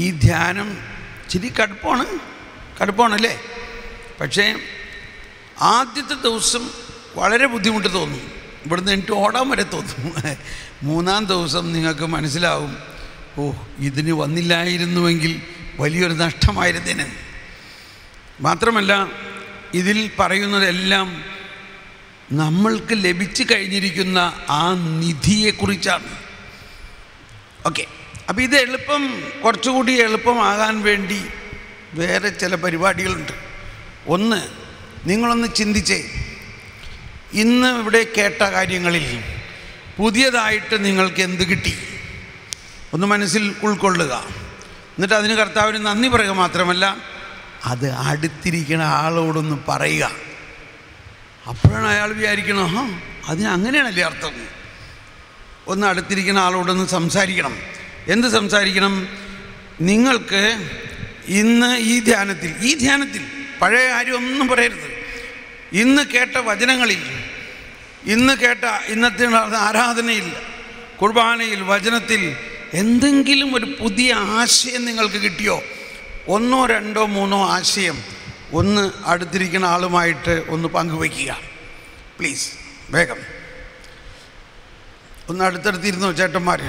ഈ ധ്യാനം ഇച്ചിരി കടുപ്പമാണല്ലേ? പക്ഷേ ആദ്യത്തെ ദിവസം വളരെ ബുദ്ധിമുട്ട് തോന്നും, ഇവിടുന്ന് എനിക്ക് ഓടാൻ വരെ തോന്നും. 3-ാം ദിവസം നിങ്ങൾക്ക് മനസ്സിലാവും, ഓ ഇതിന് വന്നില്ലായിരുന്നുവെങ്കിൽ വലിയൊരു നഷ്ടമായിരുന്നേനെ. മാത്രമല്ല ഇതിൽ പറയുന്നതെല്ലാം നമ്മൾക്ക് ലഭിച്ചു കഴിഞ്ഞിരിക്കുന്ന ആ നിധിയെക്കുറിച്ചാണ്. ഓക്കെ, അപ്പോൾ ഇത് കുറച്ചുകൂടി എളുപ്പമാകാൻ വേണ്ടി വേറെ ചില പരിപാടികളുണ്ട്. ഒന്ന്, നിങ്ങളൊന്ന് ചിന്തിച്ചേ, ഇന്ന് ഇവിടെ കേട്ട കാര്യങ്ങളിൽ പുതിയതായിട്ട് നിങ്ങൾക്ക് എന്ത് കിട്ടി ഒന്ന് മനസ്സിൽ ഉൾക്കൊള്ളുക. എന്നിട്ട് അതിന് കർത്താവിന് നന്ദി പറയുക മാത്രമല്ല, അത് അടുത്തിരിക്കുന്ന ആളോടൊന്ന് പറയുക. അപ്പോഴാണ് അയാൾ വിചാരിക്കണം, അതിന് അങ്ങനെയാണല്ലേ അർത്ഥം. ഒന്ന് അടുത്തിരിക്കുന്ന ആളോടൊന്ന് സംസാരിക്കണം. എന്ത് സംസാരിക്കണം? നിങ്ങൾക്ക് ഇന്ന് ഈ ധ്യാനത്തിൽ പഴയ കാര്യമൊന്നും പറയരുത്. ഇന്ന് കേട്ട വചനങ്ങളിൽ, ഇന്ന് കേട്ട ഇന്നത്തെ ആരാധനയിൽ, കുർബാനയിൽ, വചനത്തിൽ എന്തെങ്കിലും ഒരു പുതിയ ആശയം നിങ്ങൾക്ക് കിട്ടിയോ? 1, 2, 3 ആശയം ഒന്ന് അടുത്തിരിക്കുന്ന ആളുമായിട്ട് ഒന്ന് പങ്കുവയ്ക്കുക. പ്ലീസ്, വേഗം ഒന്ന് അടുത്തടുത്തിരുന്നോ ചേട്ടന്മാർ?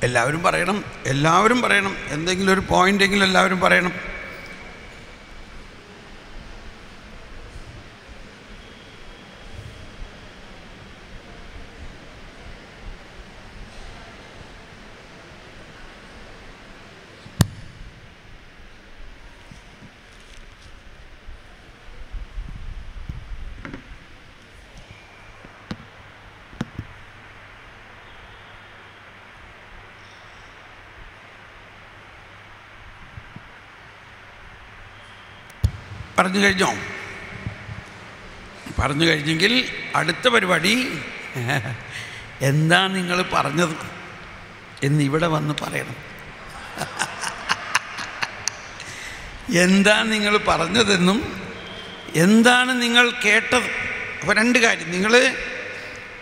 എല്ലാവരും പറയണം. എന്തെങ്കിലും ഒരു പോയിൻ്റെങ്കിലും എല്ലാവരും പറയണം. പറഞ്ഞു കഴിഞ്ഞെങ്കിൽ അടുത്ത പരിപാടി എന്താ നിങ്ങൾ പറഞ്ഞത് എന്നിവിടെ വന്ന് പറയണം. എന്താ നിങ്ങൾ പറഞ്ഞതെന്നും എന്താണ് നിങ്ങൾ കേട്ടത്. അപ്പോൾ 2 കാര്യം, നിങ്ങൾ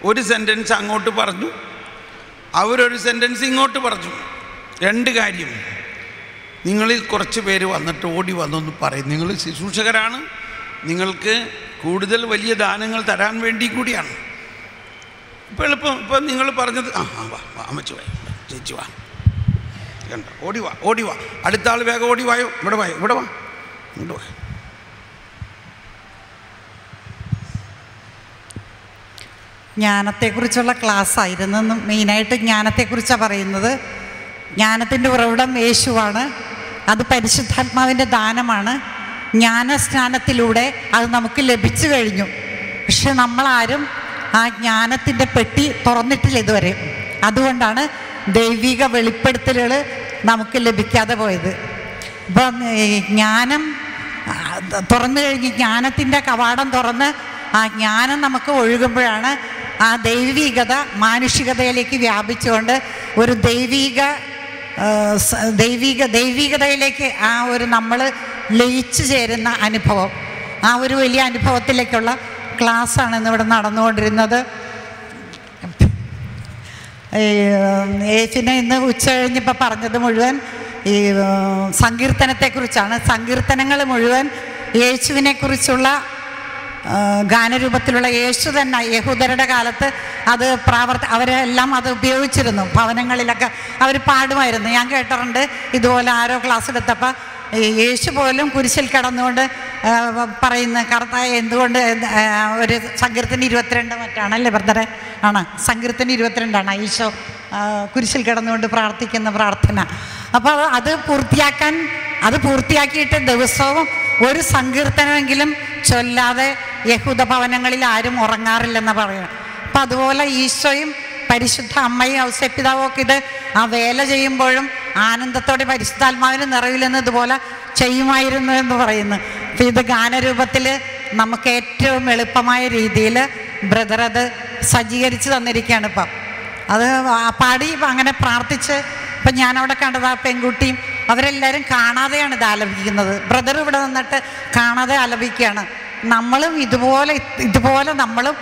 ഒരു സെൻറ്റൻസ് അങ്ങോട്ട് പറഞ്ഞു, അവരൊരു സെൻറ്റൻസ് ഇങ്ങോട്ട് പറഞ്ഞു. 2 കാര്യം. നിങ്ങളിൽ കുറച്ച് പേര് വന്നിട്ട് ഓടി വന്നൊന്ന് പറയും. നിങ്ങൾ ശുശ്രൂഷകരാണ്, നിങ്ങൾക്ക് കൂടുതൽ വലിയ ദാനങ്ങൾ തരാൻ വേണ്ടി കൂടിയാണ്. ഇപ്പം നിങ്ങൾ പറഞ്ഞത് അമ്മച്ചു വാ, ചേച്ചി വാ, കണ്ടോ, ഓടി വാ, അടുത്ത ആൾ വേഗം ഓടി വായോ, ഇവിടെ വാ, ഇങ്ങോട്ട് വാ. ജ്ഞാനത്തെക്കുറിച്ചുള്ള ക്ലാസ് ആയിരുന്നു. മെയിനായിട്ട് ജ്ഞാനത്തെക്കുറിച്ചാണ് പറയുന്നത്. ജ്ഞാനത്തിൻ്റെ ഉറവിടം യേശുവാണ്. അത് പരിശുദ്ധാത്മാവിൻ്റെ ദാനമാണ്. ജ്ഞാനസ്നാനത്തിലൂടെ അത് നമുക്ക് ലഭിച്ചു കഴിഞ്ഞു. പക്ഷെ നമ്മളാരും ആ ജ്ഞാനത്തിൻ്റെ പെട്ടി തുറന്നിട്ടില്ല ഇതുവരെ. അതുകൊണ്ടാണ് ദൈവിക വെളിപ്പെടുത്തലുകൾ നമുക്ക് ലഭിക്കാതെ പോയത്. ഇപ്പം ജ്ഞാനം തുറന്നു കഴിഞ്ഞ്, ജ്ഞാനത്തിൻ്റെ കവാടം തുറന്ന് ആ ജ്ഞാനം നമുക്ക് ഒഴുകുമ്പോഴാണ് ആ മാനുഷികതയിലേക്ക് വ്യാപിച്ചുകൊണ്ട് ഒരു ദൈവികതയിലേക്ക് ആ ഒരു നമ്മൾ ലയിച്ചു ചേരുന്ന അനുഭവം, ആ ഒരു വലിയ അനുഭവത്തിലേക്കുള്ള ക്ലാസ്സാണ് ഇന്നിവിടെ നടന്നുകൊണ്ടിരുന്നത്. യേശുവിനെ ഇന്ന് ഉച്ച കഴിഞ്ഞിപ്പോൾ പറഞ്ഞത് മുഴുവൻ ഈ സങ്കീർത്തനത്തെക്കുറിച്ചാണ്. സങ്കീർത്തനങ്ങൾ മുഴുവൻ യേശുവിനെക്കുറിച്ചുള്ള ഗാനരൂപത്തിലുള്ള യേശു തന്നെ യഹൂദരുടെ കാലത്ത് അത് അവരെല്ലാം അത് ഉപയോഗിച്ചിരുന്നു. ഭവനങ്ങളിലൊക്കെ അവർ പാടുമായിരുന്നു. ഞാൻ കേട്ടിട്ടുണ്ട് ഇതുപോലെ ആരോ ക്ലാസ് എടുത്തപ്പോൾ യേശു പോലും കുരിശിൽ കിടന്നുകൊണ്ട് പറയുന്ന കർത്താവ് എന്തുകൊണ്ട് ഒരു സങ്കീർത്തനം 22 മറ്റാണല്ലേ ബ്രദറെ? ആണ്, സങ്കീർത്തനം 22 ഈശോ കുരിശിൽ കിടന്നുകൊണ്ട് പ്രാർത്ഥിക്കുന്ന പ്രാർത്ഥന. അപ്പോൾ അത് പൂർത്തിയാക്കിയിട്ട് ദിവസവും ഒരു സങ്കീർത്തനമെങ്കിലും ചൊല്ലാതെ യഹൂദ ഭവനങ്ങളിൽ ആരും ഉറങ്ങാറില്ലെന്ന് പറയുന്നത്. അപ്പം അതുപോലെ ഈശോയും പരിശുദ്ധ അമ്മയും ഔസേപ്പിതാവും ഒക്കെ ഇത് ആ വേല ചെയ്യുമ്പോഴും ആനന്ദത്തോടെ പരിശുദ്ധാത്മാവിന് നിറവില്ലെന്ന് ഇതുപോലെ ചെയ്യുമായിരുന്നു എന്ന് പറയുന്നു. അപ്പം ഇത് ഗാനരൂപത്തിൽ നമുക്ക് ഏറ്റവും എളുപ്പമായ രീതിയിൽ ബ്രദർ അത് സജ്ജീകരിച്ച് തന്നിരിക്കുകയാണ്. ഇപ്പം അത് പാടി അങ്ങനെ പ്രാർത്ഥിച്ച് ഇപ്പം ഞാനവിടെ കണ്ടത് ആ പെൺകുട്ടിയും അവരെല്ലാവരും കാണാതെയാണ് ഇത് ആലപിക്കുന്നത്. ബ്രദർ ഇവിടെ നിന്നിട്ട് കാണാതെ ആലപിക്കുകയാണ്. നമ്മളും ഇതുപോലെ നമ്മളും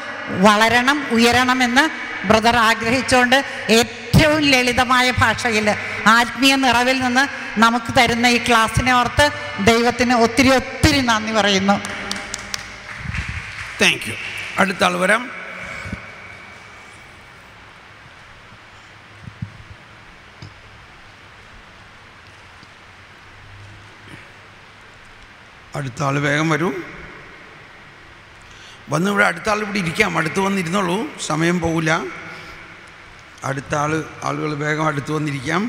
വളരണം, ഉയരണമെന്ന് ബ്രദർ ആഗ്രഹിച്ചുകൊണ്ട് ഏറ്റവും ലളിതമായ ഭാഷയിൽ ആത്മീയ നിറവിൽ നിന്ന് നമുക്ക് തരുന്ന ഈ ക്ലാസ്സിനെ ഓർത്ത് ദൈവത്തിന് ഒത്തിരി ഒത്തിരി നന്ദി പറയുന്നു. Thank you. അടുത്ത ആൾ വരാം. അടുത്ത ആൾ വേഗം വരൂ. വന്ന് ഇവിടെ അടുത്ത ആൾ ഇവിടെ ഇരിക്കാം. അടുത്ത് വന്നിരുന്നുള്ളൂ, സമയം പോകില്ല. അടുത്ത ആളുകൾ വേഗം അടുത്ത് വന്നിരിക്കാം.